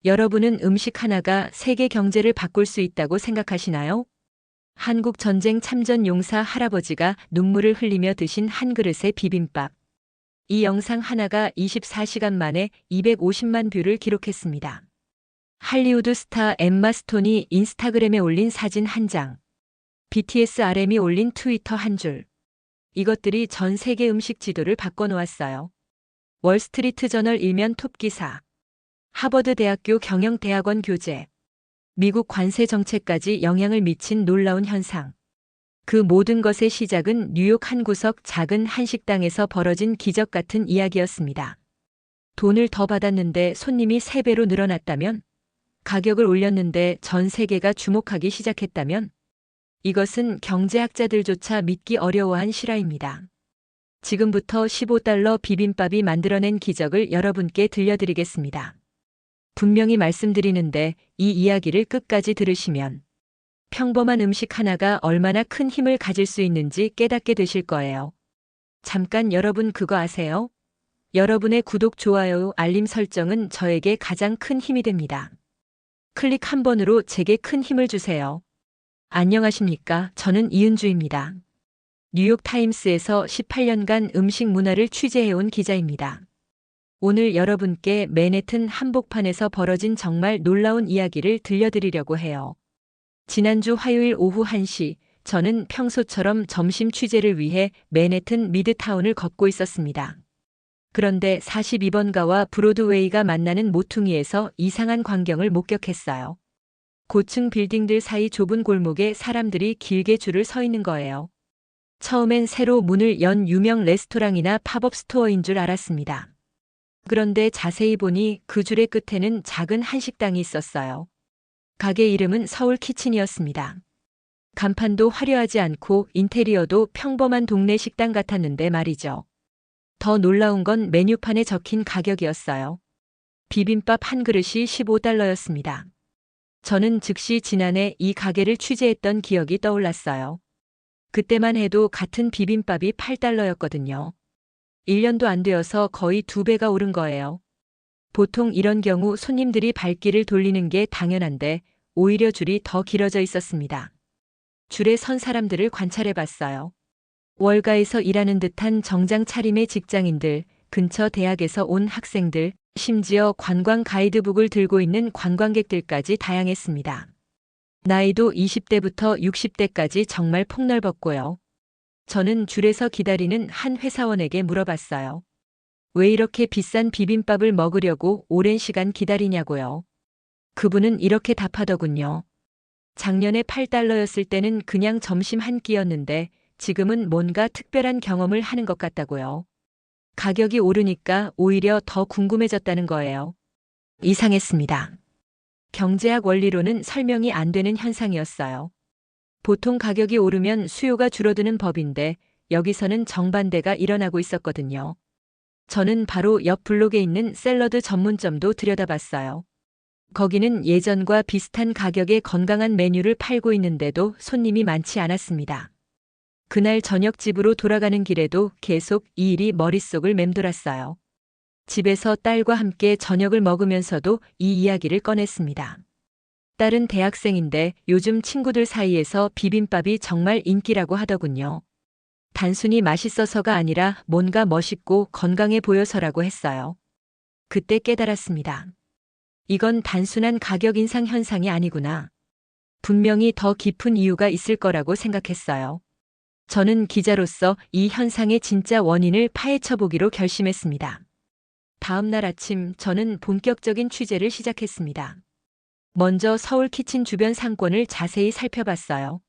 여러분은 음식 하나가 세계 경제를 바꿀 수 있다고 생각하시나요? 한국 전쟁 참전 용사 할아버지가 눈물을 흘리며 드신 한 그릇의 비빔밥. 이 영상 하나가 24시간 만에 250만 뷰를 기록했습니다. 할리우드 스타 엠마 스톤이 인스타그램에 올린 사진 한 장. BTS RM이 올린 트위터 한 줄. 이것들이 전 세계 음식 지도를 바꿔놓았어요. 월스트리트 저널 일면 톱 기사. 하버드 대학교 경영대학원 교재. 미국 관세 정책까지 영향을 미친 놀라운 현상. 그 모든 것의 시작은 뉴욕 한 구석 작은 한식당에서 벌어진 기적 같은 이야기였습니다. 돈을 더 받았는데 손님이 3배로 늘어났다면? 가격을 올렸는데 전 세계가 주목하기 시작했다면? 이것은 경제학자들조차 믿기 어려워한 실화입니다. 지금부터 $15 비빔밥이 만들어낸 기적을 여러분께 들려드리겠습니다. 분명히 말씀드리는데 이 이야기를 끝까지 들으시면 평범한 음식 하나가 얼마나 큰 힘을 가질 수 있는지 깨닫게 되실 거예요. 잠깐 여러분 그거 아세요? 여러분의 구독, 좋아요, 알림 설정은 저에게 가장 큰 힘이 됩니다. 클릭 한 번으로 제게 큰 힘을 주세요. 안녕하십니까? 저는 이은주입니다. 뉴욕타임스에서 18년간 음식 문화를 취재해온 기자입니다. 오늘 여러분께 맨해튼 한복판에서 벌어진 정말 놀라운 이야기를 들려드리려고 해요. 지난주 화요일 오후 1시, 저는 평소처럼 점심 취재를 위해 맨해튼 미드타운을 걷고 있었습니다. 그런데 42번가와 브로드웨이가 만나는 모퉁이에서 이상한 광경을 목격했어요. 고층 빌딩들 사이 좁은 골목에 사람들이 길게 줄을 서 있는 거예요. 처음엔 새로 문을 연 유명 레스토랑이나 팝업 스토어인 줄 알았습니다. 그런데 자세히 보니 그 줄의 끝에는 작은 한식당이 있었어요. 가게 이름은 서울 키친이었습니다. 간판도 화려하지 않고 인테리어도 평범한 동네 식당 같았는데 말이죠. 더 놀라운 건 메뉴판에 적힌 가격이었어요. 비빔밥 한 그릇이 $15였습니다. 저는 즉시 지난해 이 가게를 취재했던 기억이 떠올랐어요. 그때만 해도 같은 비빔밥이 $8였거든요. 1년도 안 되어서 거의 2배가 오른 거예요. 보통 이런 경우 손님들이 발길을 돌리는 게 당연한데 오히려 줄이 더 길어져 있었습니다. 줄에 선 사람들을 관찰해 봤어요. 월가에서 일하는 듯한 정장 차림의 직장인들, 근처 대학에서 온 학생들, 심지어 관광 가이드북을 들고 있는 관광객들까지 다양했습니다. 나이도 20대부터 60대까지 정말 폭넓었고요. 저는 줄에서 기다리는 한 회사원에게 물어봤어요. 왜 이렇게 비싼 비빔밥을 먹으려고 오랜 시간 기다리냐고요. 그분은 이렇게 답하더군요. 작년에 $8였을 때는 그냥 점심 한 끼였는데 지금은 뭔가 특별한 경험을 하는 것 같다고요. 가격이 오르니까 오히려 더 궁금해졌다는 거예요. 이상했습니다. 경제학 원리로는 설명이 안 되는 현상이었어요. 보통 가격이 오르면 수요가 줄어드는 법인데 여기서는 정반대가 일어나고 있었거든요. 저는 바로 옆 블록에 있는 샐러드 전문점도 들여다봤어요. 거기는 예전과 비슷한 가격의 건강한 메뉴를 팔고 있는데도 손님이 많지 않았습니다. 그날 저녁 집으로 돌아가는 길에도 계속 이 일이 머릿속을 맴돌았어요. 집에서 딸과 함께 저녁을 먹으면서도 이 이야기를 꺼냈습니다. 딸은 대학생인데 요즘 친구들 사이에서 비빔밥이 정말 인기라고 하더군요. 단순히 맛있어서가 아니라 뭔가 멋있고 건강해 보여서라고 했어요. 그때 깨달았습니다. 이건 단순한 가격 인상 현상이 아니구나. 분명히 더 깊은 이유가 있을 거라고 생각했어요. 저는 기자로서 이 현상의 진짜 원인을 파헤쳐 보기로 결심했습니다. 다음 날 아침 저는 본격적인 취재를 시작했습니다. 먼저 서울 키친 주변 상권을 자세히 살펴봤어요.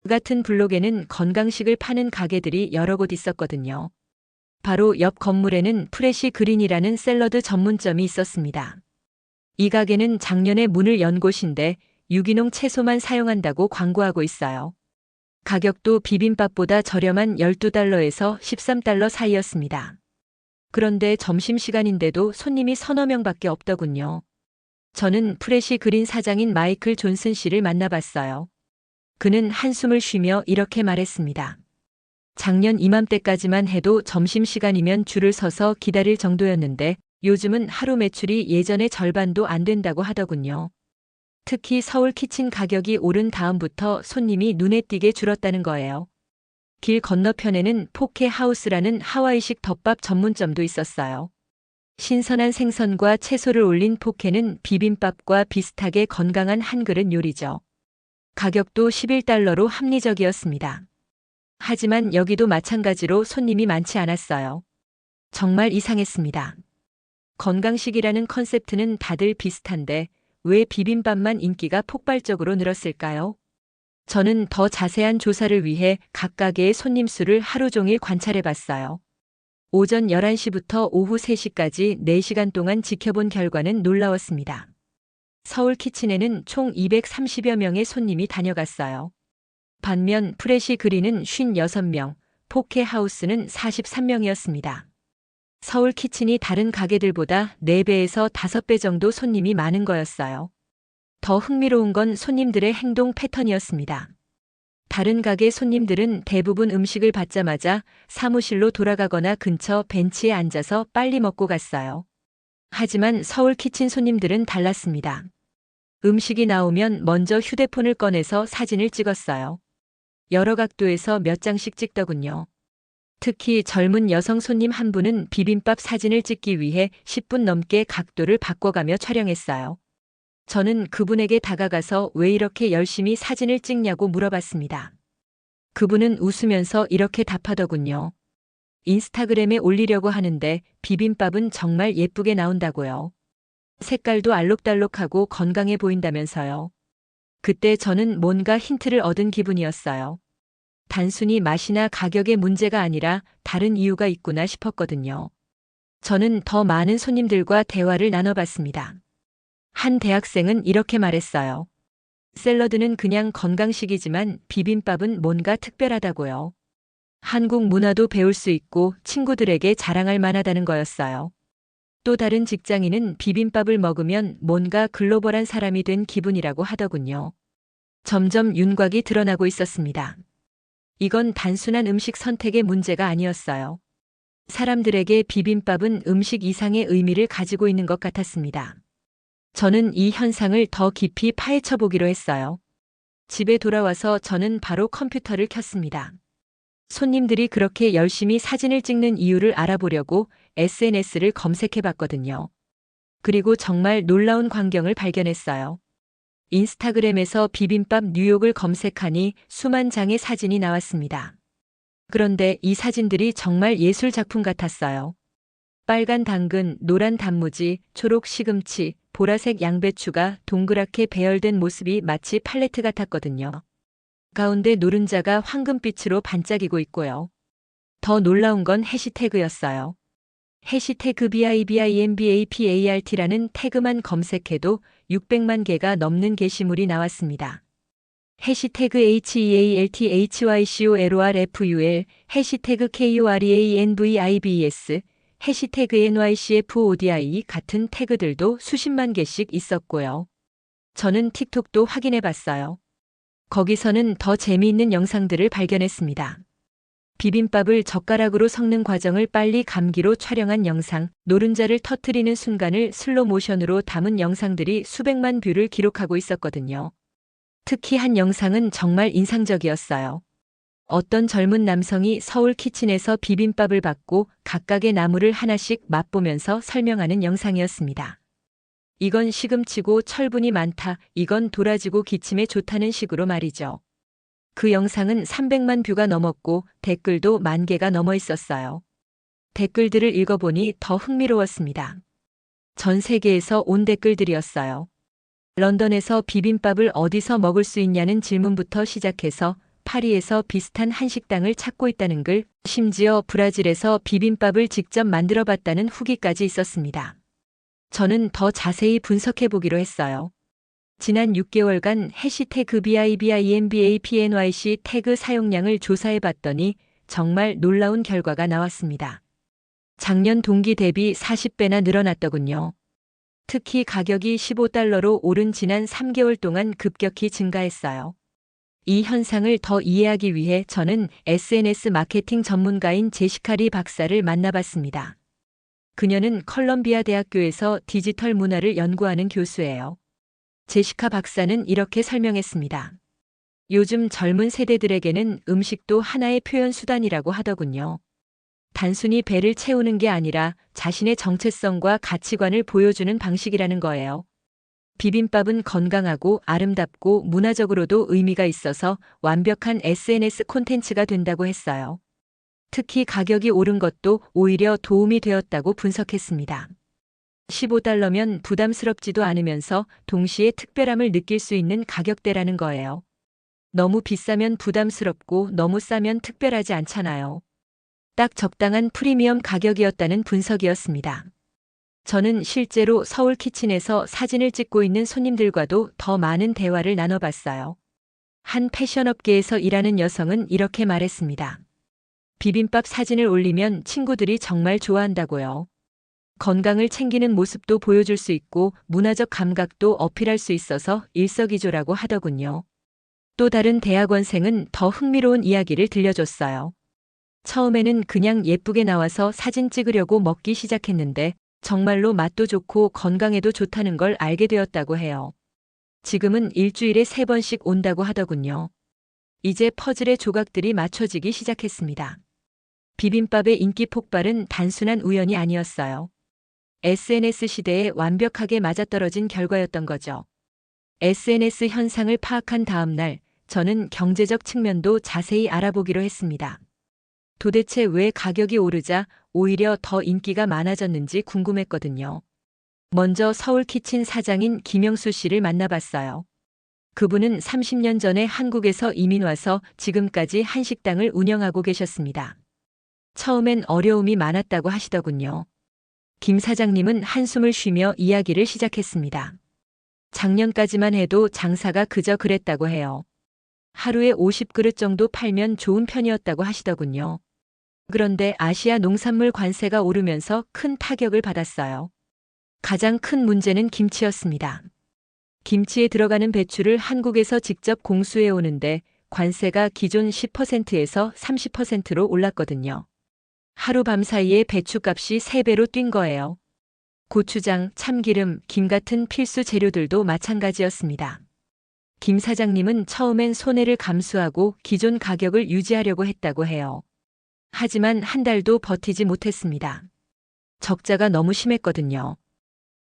그 같은 블록에는 건강식을 파는 가게들이 여러 곳 있었거든요. 바로 옆 건물에는 프레시 그린이라는 샐러드 전문점이 있었습니다. 이 가게는 작년에 문을 연 곳인데 유기농 채소만 사용한다고 광고하고 있어요. 가격도 비빔밥보다 저렴한 $12에서 $13 사이였습니다. 그런데 점심시간인데도 손님이 서너 명밖에 없더군요. 저는 프레시 그린 사장인 마이클 존슨 씨를 만나봤어요. 그는 한숨을 쉬며 이렇게 말했습니다. 작년 이맘때까지만 해도 점심시간이면 줄을 서서 기다릴 정도였는데 요즘은 하루 매출이 예전의 절반도 안 된다고 하더군요. 특히 서울 키친 가격이 오른 다음부터 손님이 눈에 띄게 줄었다는 거예요. 길 건너편에는 포케 하우스라는 하와이식 덮밥 전문점도 있었어요. 신선한 생선과 채소를 올린 포케는 비빔밥과 비슷하게 건강한 한 그릇 요리죠. 가격도 11달러로 합리적이었습니다. 하지만 여기도 마찬가지로 손님이 많지 않았어요. 정말 이상했습니다. 건강식이라는 컨셉트는 다들 비슷한데 왜 비빔밥만 인기가 폭발적으로 늘었을까요? 저는 더 자세한 조사를 위해 각 가게의 손님 수를 하루 종일 관찰해 봤어요. 오전 11시부터 오후 3시까지 4시간 동안 지켜본 결과는 놀라웠습니다. 서울 키친에는 총 230여 명의 손님이 다녀갔어요. 반면 프레시 그린은 56명, 포케 하우스는 43명이었습니다. 서울 키친이 다른 가게들보다 4배에서 5배 정도 손님이 많은 거였어요. 더 흥미로운 건 손님들의 행동 패턴이었습니다. 다른 가게 손님들은 대부분 음식을 받자마자 사무실로 돌아가거나 근처 벤치에 앉아서 빨리 먹고 갔어요. 하지만 서울 키친 손님들은 달랐습니다. 음식이 나오면 먼저 휴대폰을 꺼내서 사진을 찍었어요. 여러 각도에서 몇 장씩 찍더군요. 특히 젊은 여성 손님 한 분은 비빔밥 사진을 찍기 위해 10분 넘게 각도를 바꿔가며 촬영했어요. 저는 그분에게 다가가서 왜 이렇게 열심히 사진을 찍냐고 물어봤습니다. 그분은 웃으면서 이렇게 답하더군요. 인스타그램에 올리려고 하는데 비빔밥은 정말 예쁘게 나온다고요. 색깔도 알록달록하고 건강해 보인다면서요. 그때 저는 뭔가 힌트를 얻은 기분이었어요. 단순히 맛이나 가격의 문제가 아니라 다른 이유가 있구나 싶었거든요. 저는 더 많은 손님들과 대화를 나눠봤습니다. 한 대학생은 이렇게 말했어요. 샐러드는 그냥 건강식이지만 비빔밥은 뭔가 특별하다고요. 한국 문화도 배울 수 있고 친구들에게 자랑할 만하다는 거였어요. 또 다른 직장인은 비빔밥을 먹으면 뭔가 글로벌한 사람이 된 기분이라고 하더군요. 점점 윤곽이 드러나고 있었습니다. 이건 단순한 음식 선택의 문제가 아니었어요. 사람들에게 비빔밥은 음식 이상의 의미를 가지고 있는 것 같았습니다. 저는 이 현상을 더 깊이 파헤쳐 보기로 했어요. 집에 돌아와서 저는 바로 컴퓨터를 켰습니다. 손님들이 그렇게 열심히 사진을 찍는 이유를 알아보려고 SNS를 검색해 봤거든요. 그리고 정말 놀라운 광경을 발견했어요. 인스타그램에서 비빔밥 뉴욕을 검색하니 수만 장의 사진이 나왔습니다. 그런데 이 사진들이 정말 예술 작품 같았어요. 빨간 당근, 노란 단무지, 초록 시금치, 보라색 양배추가 동그랗게 배열된 모습이 마치 팔레트 같았거든요. 가운데 노른자가 황금빛으로 반짝이고 있고요. 더 놀라운 건 해시태그였어요. 해시태그 BIBIMBAPART라는 태그만 검색해도 600만 개가 넘는 게시물이 나왔습니다. 해시태그 HEALTHYCOLORFUL, 해시태그 KOREANVIBES, 해시태그 NYCFODI 같은 태그들도 수십만 개씩 있었고요. 저는 틱톡도 확인해 봤어요. 거기서는 더 재미있는 영상들을 발견했습니다. 비빔밥을 젓가락으로 섞는 과정을 빨리 감기로 촬영한 영상, 노른자를 터뜨리는 순간을 슬로 모션으로 담은 영상들이 수백만 뷰를 기록하고 있었거든요. 특히 한 영상은 정말 인상적이었어요. 어떤 젊은 남성이 서울 키친에서 비빔밥을 받고 각각의 나물을 하나씩 맛보면서 설명하는 영상이었습니다. 이건 시금치고 철분이 많다, 이건 도라지고 기침에 좋다는 식으로 말이죠. 그 영상은 300만 뷰가 넘었고 댓글도 10,000개가 넘어 있었어요. 댓글들을 읽어보니 더 흥미로웠습니다. 전 세계에서 온 댓글들이었어요. 런던에서 비빔밥을 어디서 먹을 수 있냐는 질문부터 시작해서 파리에서 비슷한 한식당을 찾고 있다는 글, 심지어 브라질에서 비빔밥을 직접 만들어 봤다는 후기까지 있었습니다. 저는 더 자세히 분석해 보기로 했어요. 지난 6개월간 해시태그 BIBIMBAPNYC 태그 사용량을 조사해 봤더니 정말 놀라운 결과가 나왔습니다. 작년 동기 대비 40배나 늘어났더군요. 특히 가격이 15달러로 오른 지난 3개월 동안 급격히 증가했어요. 이 현상을 더 이해하기 위해 저는 SNS 마케팅 전문가인 제시카 리 박사를 만나봤습니다. 그녀는 컬럼비아 대학교에서 디지털 문화를 연구하는 교수예요. 제시카 박사는 이렇게 설명했습니다. 요즘 젊은 세대들에게는 음식도 하나의 표현 수단이라고 하더군요. 단순히 배를 채우는 게 아니라 자신의 정체성과 가치관을 보여주는 방식이라는 거예요. 비빔밥은 건강하고 아름답고 문화적으로도 의미가 있어서 완벽한 SNS 콘텐츠가 된다고 했어요. 특히 가격이 오른 것도 오히려 도움이 되었다고 분석했습니다. $15면 부담스럽지도 않으면서 동시에 특별함을 느낄 수 있는 가격대라는 거예요. 너무 비싸면 부담스럽고 너무 싸면 특별하지 않잖아요. 딱 적당한 프리미엄 가격이었다는 분석이었습니다. 저는 실제로 서울 키친에서 사진을 찍고 있는 손님들과도 더 많은 대화를 나눠봤어요. 한 패션업계에서 일하는 여성은 이렇게 말했습니다. 비빔밥 사진을 올리면 친구들이 정말 좋아한다고요. 건강을 챙기는 모습도 보여줄 수 있고 문화적 감각도 어필할 수 있어서 일석이조라고 하더군요. 또 다른 대학원생은 더 흥미로운 이야기를 들려줬어요. 처음에는 그냥 예쁘게 나와서 사진 찍으려고 먹기 시작했는데 정말로 맛도 좋고 건강에도 좋다는 걸 알게 되었다고 해요. 지금은 일주일에 3번씩 온다고 하더군요. 이제 퍼즐의 조각들이 맞춰지기 시작했습니다. 비빔밥의 인기 폭발은 단순한 우연이 아니었어요. SNS 시대에 완벽하게 맞아떨어진 결과였던 거죠. SNS 현상을 파악한 다음 날, 저는 경제적 측면도 자세히 알아보기로 했습니다. 도대체 왜 가격이 오르자 오히려 더 인기가 많아졌는지 궁금했거든요. 먼저 서울 키친 사장인 김영수 씨를 만나봤어요. 그분은 30년 전에 한국에서 이민 와서 지금까지 한식당을 운영하고 계셨습니다. 처음엔 어려움이 많았다고 하시더군요. 김 사장님은 한숨을 쉬며 이야기를 시작했습니다. 작년까지만 해도 장사가 그저 그랬다고 해요. 하루에 50그릇 정도 팔면 좋은 편이었다고 하시더군요. 그런데 아시아 농산물 관세가 오르면서 큰 타격을 받았어요. 가장 큰 문제는 김치였습니다. 김치에 들어가는 배추를 한국에서 직접 공수해 오는데 관세가 기존 10%에서 30%로 올랐거든요. 하루밤 사이에 배추값이 3배로 뛴 거예요. 고추장, 참기름, 김 같은 필수 재료들도 마찬가지였습니다. 김 사장님은 처음엔 손해를 감수하고 기존 가격을 유지하려고 했다고 해요. 하지만 한 달도 버티지 못했습니다. 적자가 너무 심했거든요.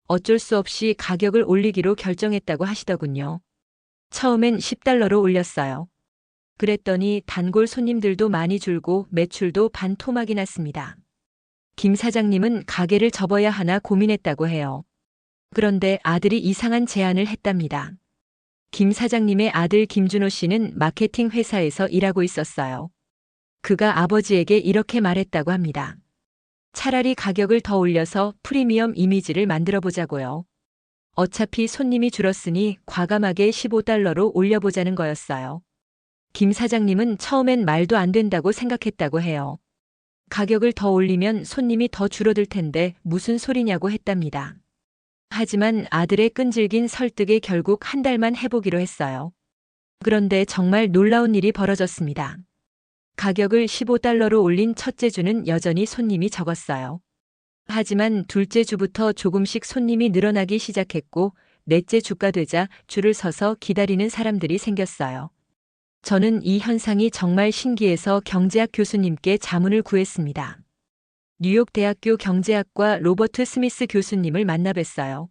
어쩔 수 없이 가격을 올리기로 결정했다고 하시더군요. 처음엔 $10로 올렸어요. 그랬더니 단골 손님들도 많이 줄고 매출도 반토막이 났습니다. 김 사장님은 가게를 접어야 하나 고민했다고 해요. 그런데 아들이 이상한 제안을 했답니다. 김 사장님의 아들 김준호 씨는 마케팅 회사에서 일하고 있었어요. 그가 아버지에게 이렇게 말했다고 합니다. 차라리 가격을 더 올려서 프리미엄 이미지를 만들어 보자고요. 어차피 손님이 줄었으니 과감하게 $15로 올려보자는 거였어요. 김 사장님은 처음엔 말도 안 된다고 생각했다고 해요. 가격을 더 올리면 손님이 더 줄어들 텐데 무슨 소리냐고 했답니다. 하지만 아들의 끈질긴 설득에 결국 한 달만 해보기로 했어요. 그런데 정말 놀라운 일이 벌어졌습니다. 가격을 $15로 올린 첫째 주는 여전히 손님이 적었어요. 하지만 둘째 주부터 조금씩 손님이 늘어나기 시작했고 넷째 주가 되자 줄을 서서 기다리는 사람들이 생겼어요. 저는 이 현상이 정말 신기해서 경제학 교수님께 자문을 구했습니다. 뉴욕 대학교 경제학과 로버트 스미스 교수님을 만나 뵀어요.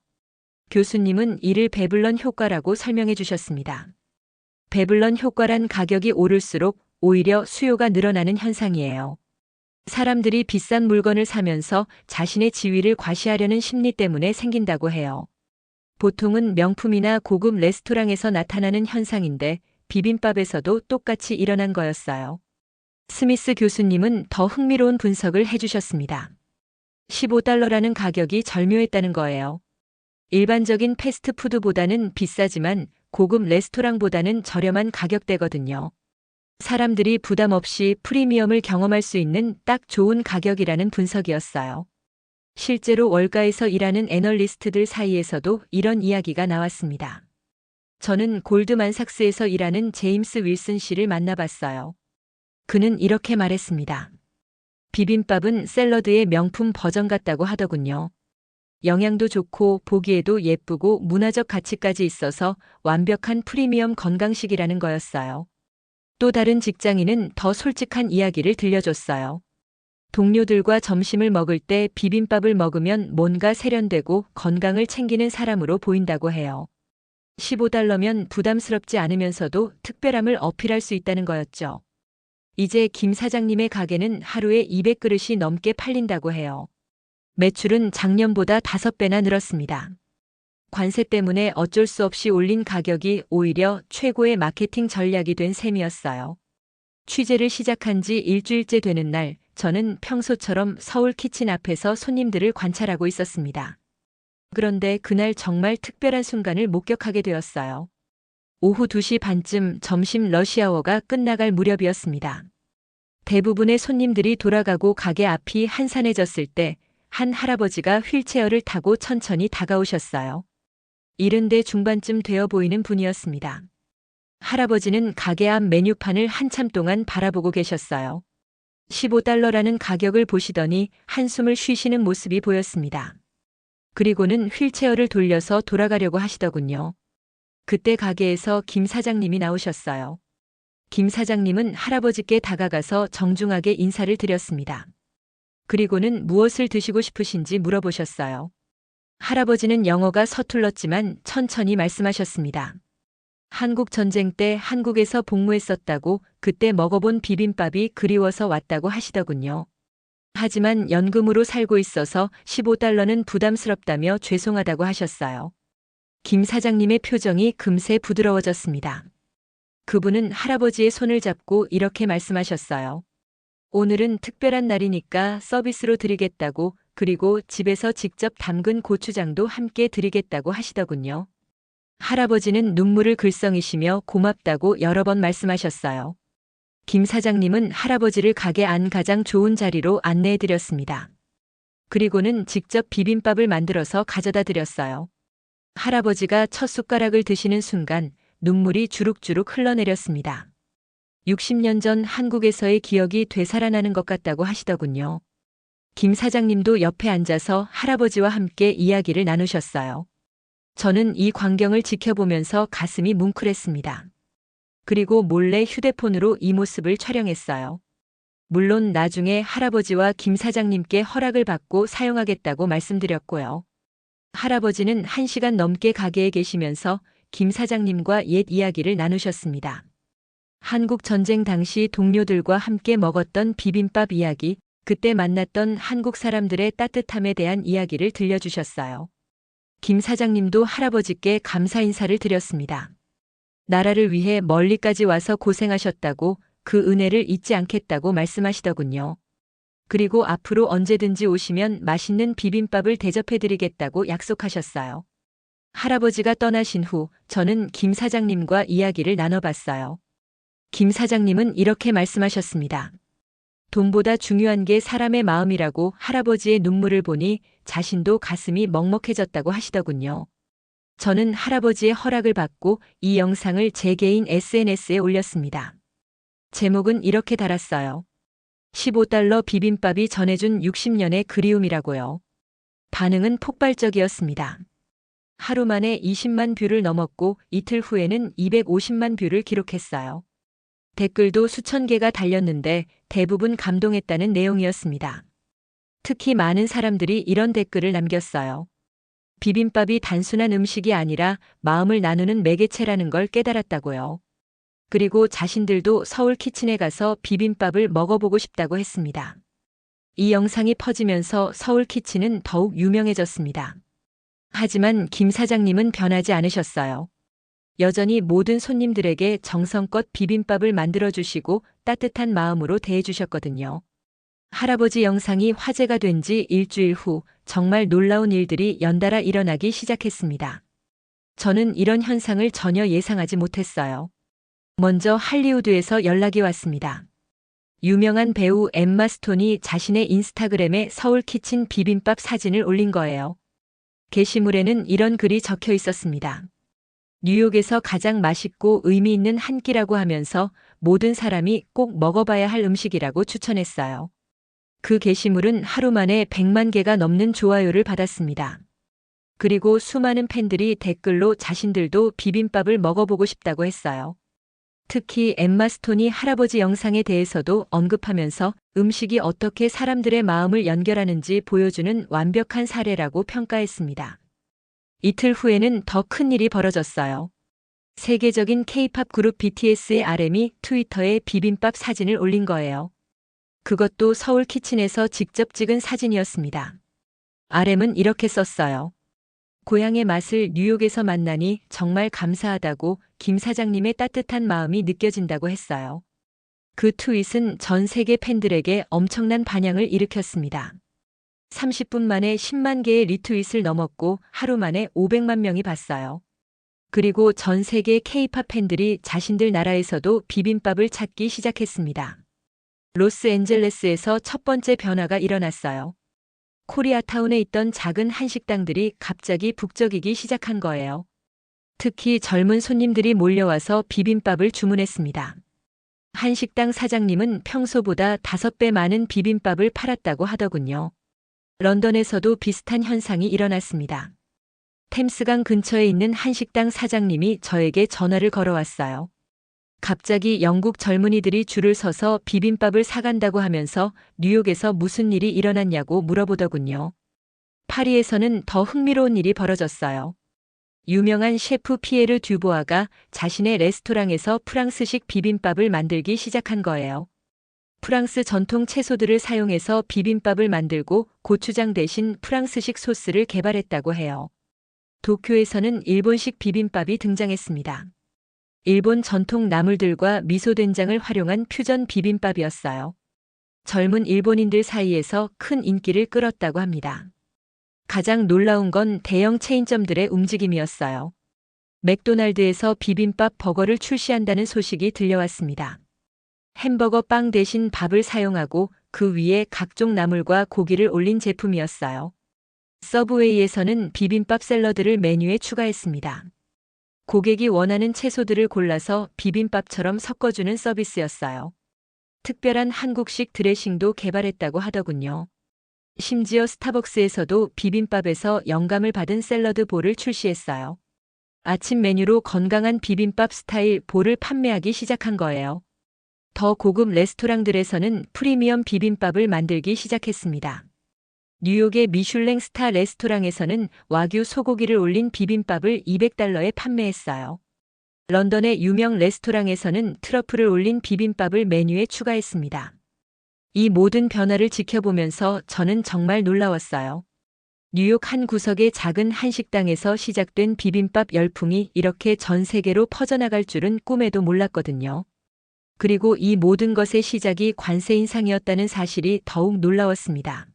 교수님은 이를 베블런 효과라고 설명해 주셨습니다. 베블런 효과란 가격이 오를수록 오히려 수요가 늘어나는 현상이에요. 사람들이 비싼 물건을 사면서 자신의 지위를 과시하려는 심리 때문에 생긴다고 해요. 보통은 명품이나 고급 레스토랑에서 나타나는 현상인데 비빔밥에서도 똑같이 일어난 거였어요. 스미스 교수님은 더 흥미로운 분석을 해주셨습니다. $15라는 가격이 절묘했다는 거예요. 일반적인 패스트푸드보다는 비싸지만 고급 레스토랑보다는 저렴한 가격대거든요. 사람들이 부담 없이 프리미엄을 경험할 수 있는 딱 좋은 가격이라는 분석이었어요. 실제로 월가에서 일하는 애널리스트들 사이에서도 이런 이야기가 나왔습니다. 저는 골드만삭스에서 일하는 제임스 윌슨 씨를 만나봤어요. 그는 이렇게 말했습니다. 비빔밥은 샐러드의 명품 버전 같다고 하더군요. 영양도 좋고 보기에도 예쁘고 문화적 가치까지 있어서 완벽한 프리미엄 건강식이라는 거였어요. 또 다른 직장인은 더 솔직한 이야기를 들려줬어요. 동료들과 점심을 먹을 때 비빔밥을 먹으면 뭔가 세련되고 건강을 챙기는 사람으로 보인다고 해요. $15면 부담스럽지 않으면서도 특별함을 어필할 수 있다는 거였죠. 이제 김 사장님의 가게는 하루에 200그릇이 넘게 팔린다고 해요. 매출은 작년보다 5배나 늘었습니다. 관세 때문에 어쩔 수 없이 올린 가격이 오히려 최고의 마케팅 전략이 된 셈이었어요. 취재를 시작한 지 일주일째 되는 날, 저는 평소처럼 서울 키친 앞에서 손님들을 관찰하고 있었습니다. 그런데 그날 정말 특별한 순간을 목격하게 되었어요. 오후 2시 반쯤 점심 러시아워가 끝나갈 무렵이었습니다. 대부분의 손님들이 돌아가고 가게 앞이 한산해졌을 때 한 할아버지가 휠체어를 타고 천천히 다가오셨어요. 70대 중반쯤 되어 보이는 분이었습니다. 할아버지는 가게 앞 메뉴판을 한참 동안 바라보고 계셨어요. $15라는 가격을 보시더니 한숨을 쉬시는 모습이 보였습니다. 그리고는 휠체어를 돌려서 돌아가려고 하시더군요. 그때 가게에서 김 사장님이 나오셨어요. 김 사장님은 할아버지께 다가가서 정중하게 인사를 드렸습니다. 그리고는 무엇을 드시고 싶으신지 물어보셨어요. 할아버지는 영어가 서툴렀지만 천천히 말씀하셨습니다. 한국 전쟁 때 한국에서 복무했었다고 그때 먹어본 비빔밥이 그리워서 왔다고 하시더군요. 하지만 연금으로 살고 있어서 $15는 부담스럽다며 죄송하다고 하셨어요. 김 사장님의 표정이 금세 부드러워졌습니다. 그분은 할아버지의 손을 잡고 이렇게 말씀하셨어요. 오늘은 특별한 날이니까 서비스로 드리겠다고, 그리고 집에서 직접 담근 고추장도 함께 드리겠다고 하시더군요. 할아버지는 눈물을 글썽이시며 고맙다고 여러 번 말씀하셨어요. 김 사장님은 할아버지를 가게 안 가장 좋은 자리로 안내해 드렸습니다. 그리고는 직접 비빔밥을 만들어서 가져다 드렸어요. 할아버지가 첫 숟가락을 드시는 순간 눈물이 주룩주룩 흘러내렸습니다. 60년 전 한국에서의 기억이 되살아나는 것 같다고 하시더군요. 김 사장님도 옆에 앉아서 할아버지와 함께 이야기를 나누셨어요. 저는 이 광경을 지켜보면서 가슴이 뭉클했습니다. 그리고 몰래 휴대폰으로 이 모습을 촬영했어요. 물론 나중에 할아버지와 김 사장님께 허락을 받고 사용하겠다고 말씀드렸고요. 할아버지는 1시간 넘게 가게에 계시면서 김 사장님과 옛 이야기를 나누셨습니다. 한국 전쟁 당시 동료들과 함께 먹었던 비빔밥 이야기, 그때 만났던 한국 사람들의 따뜻함에 대한 이야기를 들려주셨어요. 김 사장님도 할아버지께 감사 인사를 드렸습니다. 나라를 위해 멀리까지 와서 고생하셨다고, 그 은혜를 잊지 않겠다고 말씀하시더군요. 그리고 앞으로 언제든지 오시면 맛있는 비빔밥을 대접해드리겠다고 약속하셨어요. 할아버지가 떠나신 후 저는 김 사장님과 이야기를 나눠봤어요. 김 사장님은 이렇게 말씀하셨습니다. 돈보다 중요한 게 사람의 마음이라고. 할아버지의 눈물을 보니 자신도 가슴이 먹먹해졌다고 하시더군요. 저는 할아버지의 허락을 받고 이 영상을 제 개인 SNS에 올렸습니다. 제목은 이렇게 달았어요. $15 비빔밥이 전해준 60년의 그리움이라고요. 반응은 폭발적이었습니다. 하루 만에 20만 뷰를 넘었고 이틀 후에는 250만 뷰를 기록했어요. 댓글도 수천 개가 달렸는데 대부분 감동했다는 내용이었습니다. 특히 많은 사람들이 이런 댓글을 남겼어요. 비빔밥이 단순한 음식이 아니라 마음을 나누는 매개체라는 걸 깨달았다고요. 그리고 자신들도 서울 키친에 가서 비빔밥을 먹어보고 싶다고 했습니다. 이 영상이 퍼지면서 서울 키친은 더욱 유명해졌습니다. 하지만 김 사장님은 변하지 않으셨어요. 여전히 모든 손님들에게 정성껏 비빔밥을 만들어주시고 따뜻한 마음으로 대해주셨거든요. 할아버지 영상이 화제가 된 지 일주일 후 정말 놀라운 일들이 연달아 일어나기 시작했습니다. 저는 이런 현상을 전혀 예상하지 못했어요. 먼저 할리우드에서 연락이 왔습니다. 유명한 배우 엠마 스톤이 자신의 인스타그램에 서울 키친 비빔밥 사진을 올린 거예요. 게시물에는 이런 글이 적혀 있었습니다. 뉴욕에서 가장 맛있고 의미 있는 한 끼라고 하면서 모든 사람이 꼭 먹어봐야 할 음식이라고 추천했어요. 그 게시물은 하루 만에 100만 개가 넘는 좋아요를 받았습니다. 그리고 수많은 팬들이 댓글로 자신들도 비빔밥을 먹어보고 싶다고 했어요. 특히 엠마 스톤이 할아버지 영상에 대해서도 언급하면서 음식이 어떻게 사람들의 마음을 연결하는지 보여주는 완벽한 사례라고 평가했습니다. 이틀 후에는 더 큰 일이 벌어졌어요. 세계적인 K-팝 그룹 BTS의 RM이 트위터에 비빔밥 사진을 올린 거예요. 그것도 서울 키친에서 직접 찍은 사진이었습니다. RM은 이렇게 썼어요. 고향의 맛을 뉴욕에서 만나니 정말 감사하다고 김 사장님의 따뜻한 마음이 느껴진다고 했어요. 그 트윗은 전 세계 팬들에게 엄청난 반향을 일으켰습니다. 30분 만에 10만 개의 리트윗을 넘었고 하루 만에 500만 명이 봤어요. 그리고 전 세계 K-팝 팬들이 자신들 나라에서도 비빔밥을 찾기 시작했습니다. 로스앤젤레스에서 첫 번째 변화가 일어났어요. 코리아타운에 있던 작은 한식당들이 갑자기 북적이기 시작한 거예요. 특히 젊은 손님들이 몰려와서 비빔밥을 주문했습니다. 한식당 사장님은 평소보다 5배 많은 비빔밥을 팔았다고 하더군요. 런던에서도 비슷한 현상이 일어났습니다. 템스강 근처에 있는 한식당 사장님이 저에게 전화를 걸어왔어요. 갑자기 영국 젊은이들이 줄을 서서 비빔밥을 사간다고 하면서 뉴욕에서 무슨 일이 일어났냐고 물어보더군요. 파리에서는 더 흥미로운 일이 벌어졌어요. 유명한 셰프 피에르 듀보아가 자신의 레스토랑에서 프랑스식 비빔밥을 만들기 시작한 거예요. 프랑스 전통 채소들을 사용해서 비빔밥을 만들고 고추장 대신 프랑스식 소스를 개발했다고 해요. 도쿄에서는 일본식 비빔밥이 등장했습니다. 일본 전통 나물들과 미소된장을 활용한 퓨전 비빔밥이었어요. 젊은 일본인들 사이에서 큰 인기를 끌었다고 합니다. 가장 놀라운 건 대형 체인점들의 움직임이었어요. 맥도날드에서 비빔밥 버거를 출시한다는 소식이 들려왔습니다. 햄버거 빵 대신 밥을 사용하고 그 위에 각종 나물과 고기를 올린 제품이었어요. 서브웨이에서는 비빔밥 샐러드를 메뉴에 추가했습니다. 고객이 원하는 채소들을 골라서 비빔밥처럼 섞어주는 서비스였어요. 특별한 한국식 드레싱도 개발했다고 하더군요. 심지어 스타벅스에서도 비빔밥에서 영감을 받은 샐러드 볼을 출시했어요. 아침 메뉴로 건강한 비빔밥 스타일 볼을 판매하기 시작한 거예요. 더 고급 레스토랑들에서는 프리미엄 비빔밥을 만들기 시작했습니다. 뉴욕의 미슐랭 스타 레스토랑에서는 와규 소고기를 올린 비빔밥을 $200에 판매했어요. 런던의 유명 레스토랑에서는 트러플을 올린 비빔밥을 메뉴에 추가했습니다. 이 모든 변화를 지켜보면서 저는 정말 놀라웠어요. 뉴욕 한 구석의 작은 한식당에서 시작된 비빔밥 열풍이 이렇게 전 세계로 퍼져나갈 줄은 꿈에도 몰랐거든요. 그리고 이 모든 것의 시작이 관세 인상이었다는 사실이 더욱 놀라웠습니다.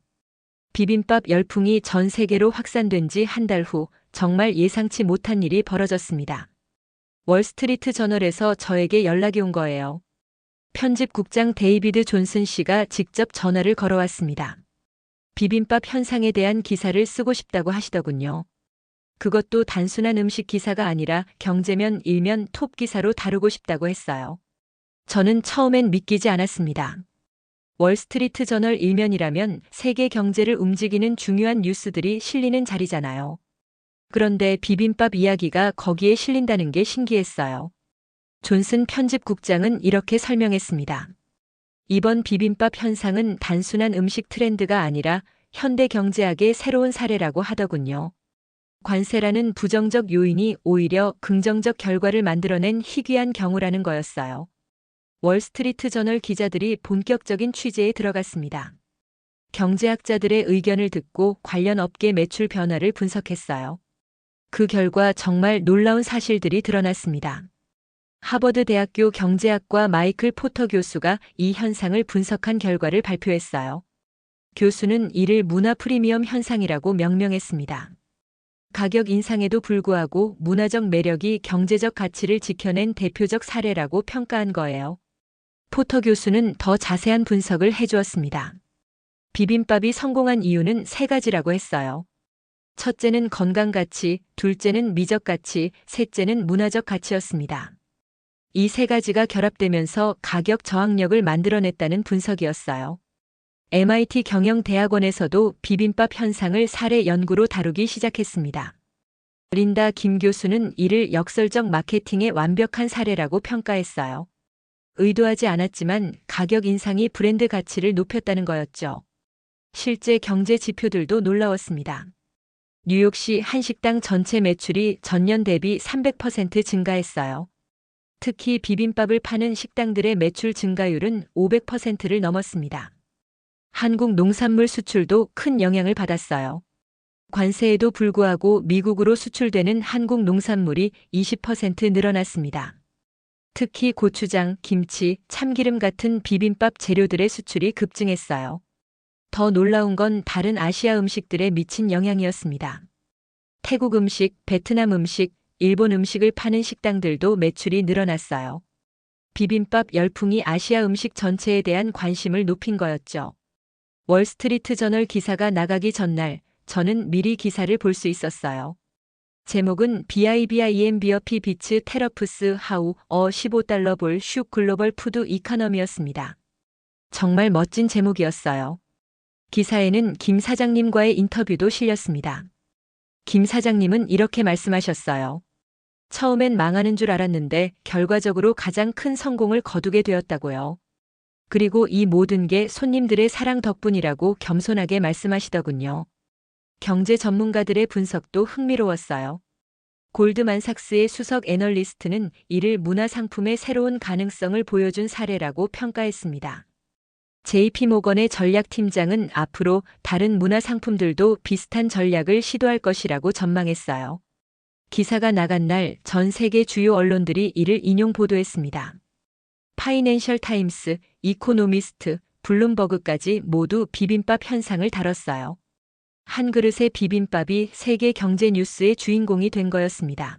비빔밥 열풍이 전 세계로 확산된 지 한 달 후 정말 예상치 못한 일이 벌어졌습니다. 월스트리트 저널에서 저에게 연락이 온 거예요. 편집국장 데이비드 존슨 씨가 직접 전화를 걸어왔습니다. 비빔밥 현상에 대한 기사를 쓰고 싶다고 하시더군요. 그것도 단순한 음식 기사가 아니라 경제면 일면 톱 기사로 다루고 싶다고 했어요. 저는 처음엔 믿기지 않았습니다. 월스트리트 저널 일면이라면 세계 경제를 움직이는 중요한 뉴스들이 실리는 자리잖아요. 그런데 비빔밥 이야기가 거기에 실린다는 게 신기했어요. 존슨 편집국장은 이렇게 설명했습니다. 이번 비빔밥 현상은 단순한 음식 트렌드가 아니라 현대 경제학의 새로운 사례라고 하더군요. 관세라는 부정적 요인이 오히려 긍정적 결과를 만들어낸 희귀한 경우라는 거였어요. 월스트리트 저널 기자들이 본격적인 취재에 들어갔습니다. 경제학자들의 의견을 듣고 관련 업계 매출 변화를 분석했어요. 그 결과 정말 놀라운 사실들이 드러났습니다. 하버드 대학교 경제학과 마이클 포터 교수가 이 현상을 분석한 결과를 발표했어요. 교수는 이를 문화 프리미엄 현상이라고 명명했습니다. 가격 인상에도 불구하고 문화적 매력이 경제적 가치를 지켜낸 대표적 사례라고 평가한 거예요. 포터 교수는 더 자세한 분석을 해주었습니다. 비빔밥이 성공한 이유는 3가지라고 했어요. 첫째는 건강 가치, 둘째는 미적 가치, 셋째는 문화적 가치였습니다. 이 3가지가 결합되면서 가격 저항력을 만들어냈다는 분석이었어요. MIT 경영대학원에서도 비빔밥 현상을 사례 연구로 다루기 시작했습니다. 린다 김 교수는 이를 역설적 마케팅의 완벽한 사례라고 평가했어요. 의도하지 않았지만 가격 인상이 브랜드 가치를 높였다는 거였죠. 실제 경제 지표들도 놀라웠습니다. 뉴욕시 한식당 전체 매출이 전년 대비 300% 증가했어요. 특히 비빔밥을 파는 식당들의 매출 증가율은 500%를 넘었습니다. 한국 농산물 수출도 큰 영향을 받았어요. 관세에도 불구하고 미국으로 수출되는 한국 농산물이 20% 늘어났습니다. 특히 고추장, 김치, 참기름 같은 비빔밥 재료들의 수출이 급증했어요. 더 놀라운 건 다른 아시아 음식들에 미친 영향이었습니다. 태국 음식, 베트남 음식, 일본 음식을 파는 식당들도 매출이 늘어났어요. 비빔밥 열풍이 아시아 음식 전체에 대한 관심을 높인 거였죠. 월스트리트 저널 기사가 나가기 전날 저는 미리 기사를 볼 수 있었어요. 제목은 BIBIMB어피 비츠 테러프스 하우 어 $15 볼 슈 글로벌 푸드 이카너미였습니다. 정말 멋진 제목이었어요. 기사에는 김 사장님과의 인터뷰도 실렸습니다. 김 사장님은 이렇게 말씀하셨어요. 처음엔 망하는 줄 알았는데 결과적으로 가장 큰 성공을 거두게 되었다고요. 그리고 이 모든 게 손님들의 사랑 덕분이라고 겸손하게 말씀하시더군요. 경제 전문가들의 분석도 흥미로웠어요. 골드만삭스의 수석 애널리스트는 이를 문화상품의 새로운 가능성을 보여준 사례라고 평가했습니다. JP모건의 전략팀장은 앞으로 다른 문화상품들도 비슷한 전략을 시도할 것이라고 전망했어요. 기사가 나간 날 전 세계 주요 언론들이 이를 인용 보도했습니다. 파이낸셜 타임스, 이코노미스트, 블룸버그까지 모두 비빔밥 현상을 다뤘어요. 한 그릇의 비빔밥이 세계 경제 뉴스의 주인공이 된 거였습니다.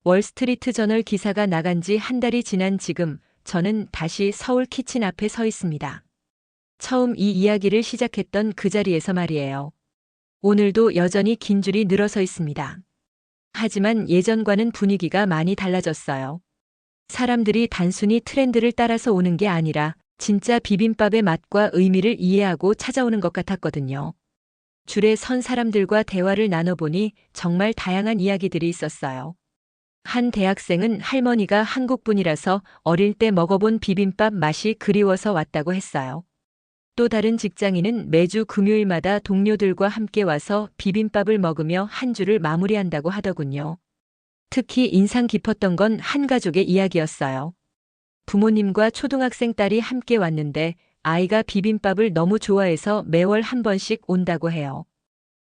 월스트리트 저널 기사가 나간 지 한 달이 지난 지금 저는 다시 서울 키친 앞에 서 있습니다. 처음 이 이야기를 시작했던 그 자리에서 말이에요. 오늘도 여전히 긴 줄이 늘어서 있습니다. 하지만 예전과는 분위기가 많이 달라졌어요. 사람들이 단순히 트렌드를 따라서 오는 게 아니라 진짜 비빔밥의 맛과 의미를 이해하고 찾아오는 것 같았거든요. 줄에 선 사람들과 대화를 나눠보니 정말 다양한 이야기들이 있었어요. 한 대학생은 할머니가 한국분이라서 어릴 때 먹어본 비빔밥 맛이 그리워서 왔다고 했어요. 또 다른 직장인은 매주 금요일마다 동료들과 함께 와서 비빔밥을 먹으며 한 주를 마무리한다고 하더군요. 특히 인상 깊었던 건 한 가족의 이야기였어요. 부모님과 초등학생 딸이 함께 왔는데 아이가 비빔밥을 너무 좋아해서 매월 한 번씩 온다고 해요.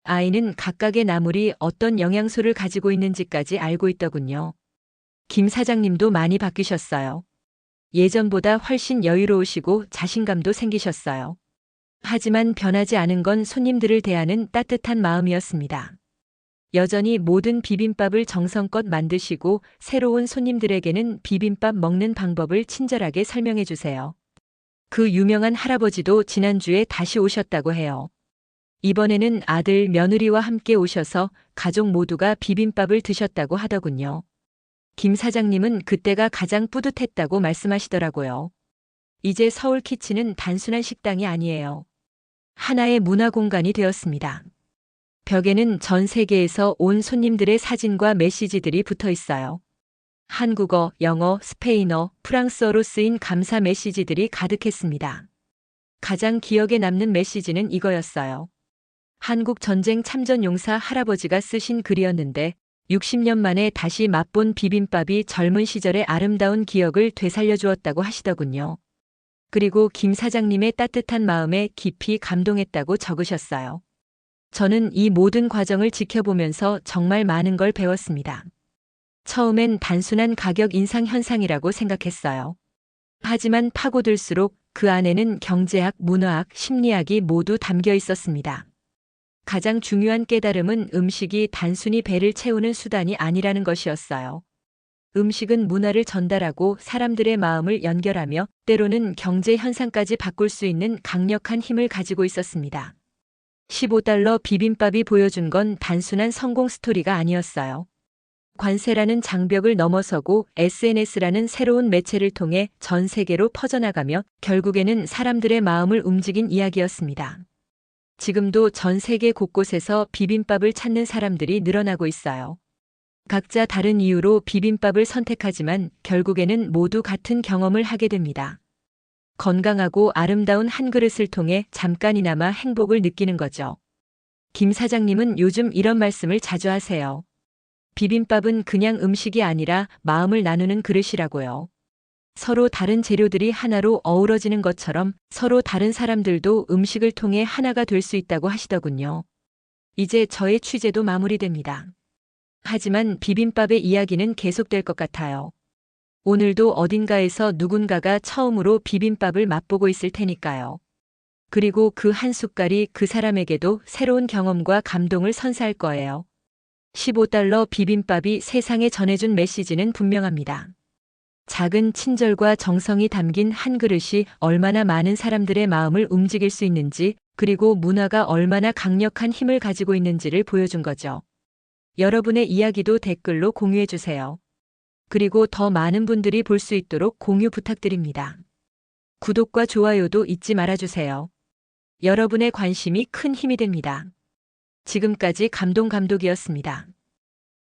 아이는 각각의 나물이 어떤 영양소를 가지고 있는지까지 알고 있더군요. 김 사장님도 많이 바뀌셨어요. 예전보다 훨씬 여유로우시고 자신감도 생기셨어요. 하지만 변하지 않은 건 손님들을 대하는 따뜻한 마음이었습니다. 여전히 모든 비빔밥을 정성껏 만드시고 새로운 손님들에게는 비빔밥 먹는 방법을 친절하게 설명해 주세요. 그 유명한 할아버지도 지난주에 다시 오셨다고 해요. 이번에는 아들, 며느리와 함께 오셔서 가족 모두가 비빔밥을 드셨다고 하더군요. 김 사장님은 그때가 가장 뿌듯했다고 말씀하시더라고요. 이제 서울 키친은 단순한 식당이 아니에요. 하나의 문화 공간이 되었습니다. 벽에는 전 세계에서 온 손님들의 사진과 메시지들이 붙어 있어요. 한국어, 영어, 스페인어, 프랑스어로 쓰인 감사 메시지들이 가득했습니다. 가장 기억에 남는 메시지는 이거였어요. 한국 전쟁 참전 용사 할아버지가 쓰신 글이었는데 60년 만에 다시 맛본 비빔밥이 젊은 시절의 아름다운 기억을 되살려 주었다고 하시더군요. 그리고 김 사장님의 따뜻한 마음에 깊이 감동했다고 적으셨어요. 저는 이 모든 과정을 지켜보면서 정말 많은 걸 배웠습니다. 처음엔 단순한 가격 인상 현상이라고 생각했어요. 하지만 파고들수록 그 안에는 경제학, 문화학, 심리학이 모두 담겨 있었습니다. 가장 중요한 깨달음은 음식이 단순히 배를 채우는 수단이 아니라는 것이었어요. 음식은 문화를 전달하고 사람들의 마음을 연결하며 때로는 경제 현상까지 바꿀 수 있는 강력한 힘을 가지고 있었습니다. $15 비빔밥이 보여준 건 단순한 성공 스토리가 아니었어요. 관세라는 장벽을 넘어서고 SNS라는 새로운 매체를 통해 전 세계로 퍼져나가며 결국에는 사람들의 마음을 움직인 이야기였습니다. 지금도 전 세계 곳곳에서 비빔밥을 찾는 사람들이 늘어나고 있어요. 각자 다른 이유로 비빔밥을 선택하지만 결국에는 모두 같은 경험을 하게 됩니다. 건강하고 아름다운 한 그릇을 통해 잠깐이나마 행복을 느끼는 거죠. 김 사장님은 요즘 이런 말씀을 자주 하세요. 비빔밥은 그냥 음식이 아니라 마음을 나누는 그릇이라고요. 서로 다른 재료들이 하나로 어우러지는 것처럼 서로 다른 사람들도 음식을 통해 하나가 될 수 있다고 하시더군요. 이제 저의 취재도 마무리됩니다. 하지만 비빔밥의 이야기는 계속될 것 같아요. 오늘도 어딘가에서 누군가가 처음으로 비빔밥을 맛보고 있을 테니까요. 그리고 그 한 숟갈이 그 사람에게도 새로운 경험과 감동을 선사할 거예요. $15 비빔밥이 세상에 전해준 메시지는 분명합니다. 작은 친절과 정성이 담긴 한 그릇이 얼마나 많은 사람들의 마음을 움직일 수 있는지, 그리고 문화가 얼마나 강력한 힘을 가지고 있는지를 보여준 거죠. 여러분의 이야기도 댓글로 공유해 주세요. 그리고 더 많은 분들이 볼 수 있도록 공유 부탁드립니다. 구독과 좋아요도 잊지 말아주세요. 여러분의 관심이 큰 힘이 됩니다. 지금까지 감동감독이었습니다.